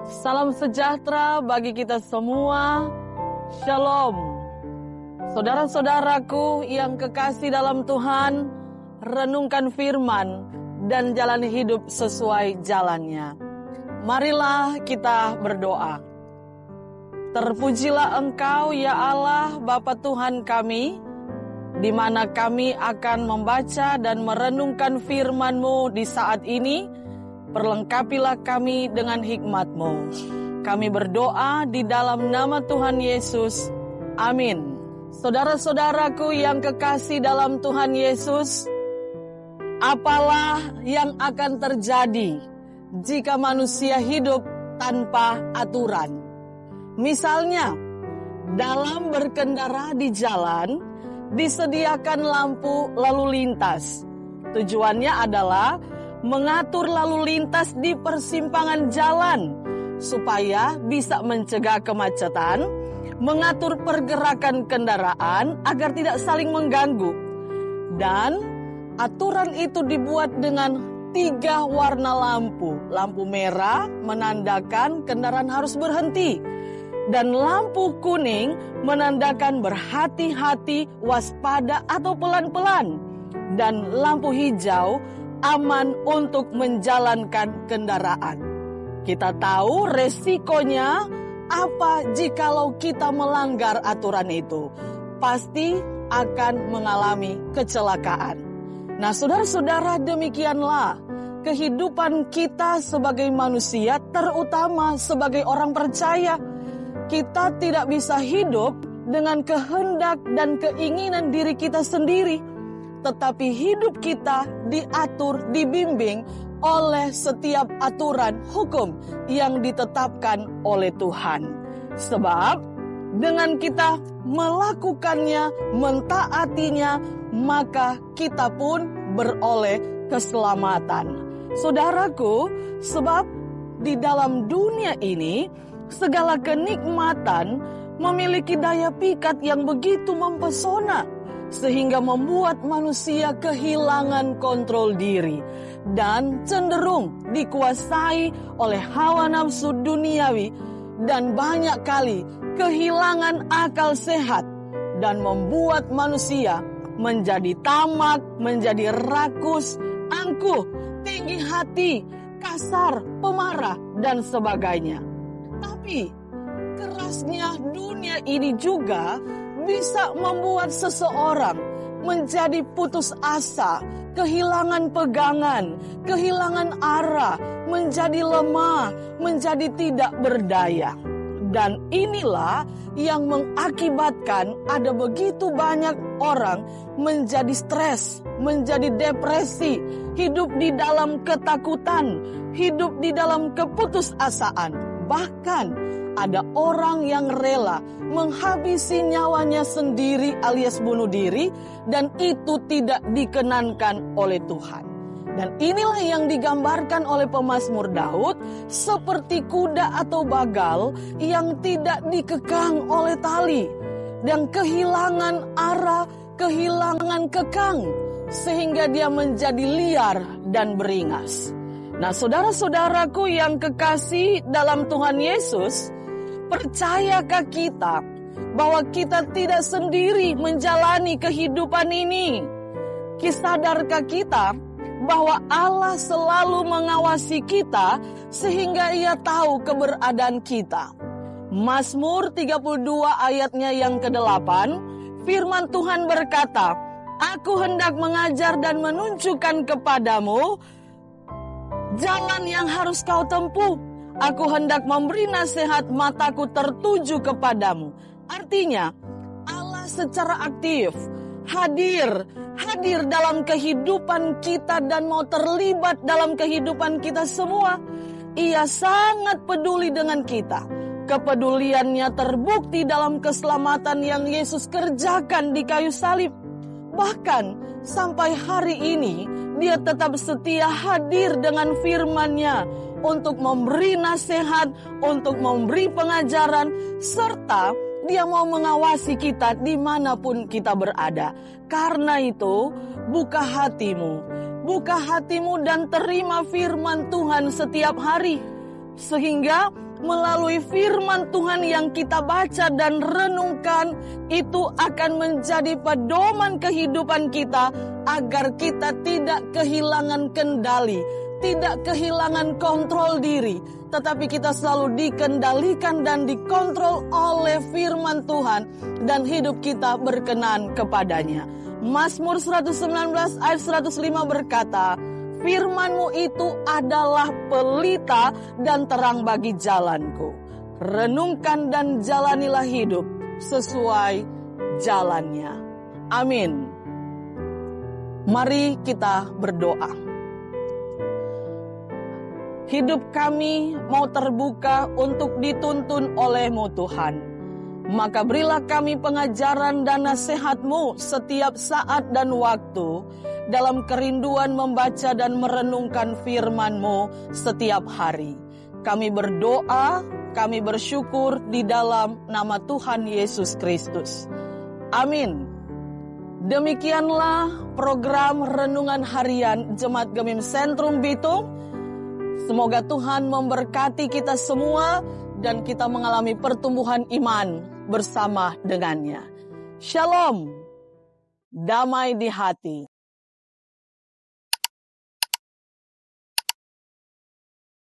Salam sejahtera bagi kita semua. Shalom. Saudara-saudaraku yang kekasih dalam Tuhan, renungkan firman dan jalani hidup sesuai jalannya. Marilah kita berdoa. Terpujilah Engkau ya Allah Bapa Tuhan kami, di mana kami akan membaca dan merenungkan firman-Mu di saat ini. Perlengkapilah kami dengan hikmat-Mu. Kami berdoa di dalam nama Tuhan Yesus. Amin. Saudara-saudaraku yang kekasih dalam Tuhan Yesus, apalah yang akan terjadi jika manusia hidup tanpa aturan? Misalnya, dalam berkendara di jalan, disediakan lampu lalu lintas. Tujuannya adalah mengatur lalu lintas di persimpangan jalan supaya bisa mencegah kemacetan, mengatur pergerakan kendaraan agar tidak saling mengganggu. Dan aturan itu dibuat dengan 3 warna lampu. Lampu merah menandakan kendaraan harus berhenti, dan lampu kuning menandakan berhati-hati, waspada atau pelan-pelan, dan lampu hijau aman untuk menjalankan kendaraan. Kita tahu resikonya apa jikalau kita melanggar aturan itu. Pasti akan mengalami kecelakaan. Nah, saudara-saudara, demikianlah kehidupan kita sebagai manusia, terutama sebagai orang percaya. Kita tidak bisa hidup dengan kehendak dan keinginan diri kita sendiri, tetapi hidup kita diatur, dibimbing oleh setiap aturan hukum yang ditetapkan oleh Tuhan. Sebab dengan kita melakukannya, mentaatinya, maka kita pun beroleh keselamatan. Saudaraku, sebab di dalam dunia ini, segala kenikmatan memiliki daya pikat yang begitu mempesona, sehingga membuat manusia kehilangan kontrol diri dan cenderung dikuasai oleh hawa nafsu duniawi, dan banyak kali kehilangan akal sehat dan membuat manusia menjadi tamak, menjadi rakus, angkuh, tinggi hati, kasar, pemarah, dan sebagainya. Tapi kerasnya dunia ini juga bisa membuat seseorang menjadi putus asa, kehilangan pegangan, kehilangan arah, menjadi lemah, menjadi tidak berdaya. Dan inilah yang mengakibatkan ada begitu banyak orang menjadi stres, menjadi depresi, hidup di dalam ketakutan, hidup di dalam keputusasaan. Bahkan ada orang yang rela menghabisi nyawanya sendiri alias bunuh diri, dan itu tidak dikenankan oleh Tuhan. Dan inilah yang digambarkan oleh pemazmur Daud, seperti kuda atau bagal yang tidak dikekang oleh tali, dan kehilangan arah, kehilangan kekang, sehingga dia menjadi liar dan beringas. Nah, saudara-saudaraku yang kekasih dalam Tuhan Yesus, percayakah kita bahwa kita tidak sendiri menjalani kehidupan ini? Sadarkah kita bahwa Allah selalu mengawasi kita sehingga Ia tahu keberadaan kita? Mazmur 32 ayatnya yang ke-8, firman Tuhan berkata, "Aku hendak mengajar dan menunjukkan kepadamu jalan yang harus kau tempuh. Aku hendak memberi nasihat, mataku tertuju kepadamu." Artinya, Allah secara aktif hadir dalam kehidupan kita dan mau terlibat dalam kehidupan kita semua. Ia sangat peduli dengan kita. Kepeduliannya terbukti dalam keselamatan yang Yesus kerjakan di kayu salib. Bahkan sampai hari ini, Dia tetap setia hadir dengan firman-Nya untuk memberi nasihat, untuk memberi pengajaran, serta Dia mau mengawasi kita dimanapun kita berada. Karena itu, buka hatimu dan terima firman Tuhan setiap hari. Sehingga melalui firman Tuhan yang kita baca dan renungkan, itu akan menjadi pedoman kehidupan kita agar kita tidak kehilangan kendali, tidak kehilangan kontrol diri, tetapi kita selalu dikendalikan dan dikontrol oleh firman Tuhan dan hidup kita berkenan kepadanya. Mazmur 119 ayat 105 berkata, firman-Mu itu adalah pelita dan terang bagi jalanku. Renungkan dan jalanilah hidup sesuai jalannya. Amin. Mari kita berdoa. Hidup kami mau terbuka untuk dituntun oleh-Mu Tuhan. Maka berilah kami pengajaran dan nasihat-Mu setiap saat dan waktu, dalam kerinduan membaca dan merenungkan firman-Mu setiap hari. Kami berdoa, kami bersyukur di dalam nama Tuhan Yesus Kristus. Amin. Demikianlah program Renungan Harian Jemaat Gemim Sentrum Bitung. Semoga Tuhan memberkati kita semua dan kita mengalami pertumbuhan iman bersama dengannya. Shalom, damai di hati.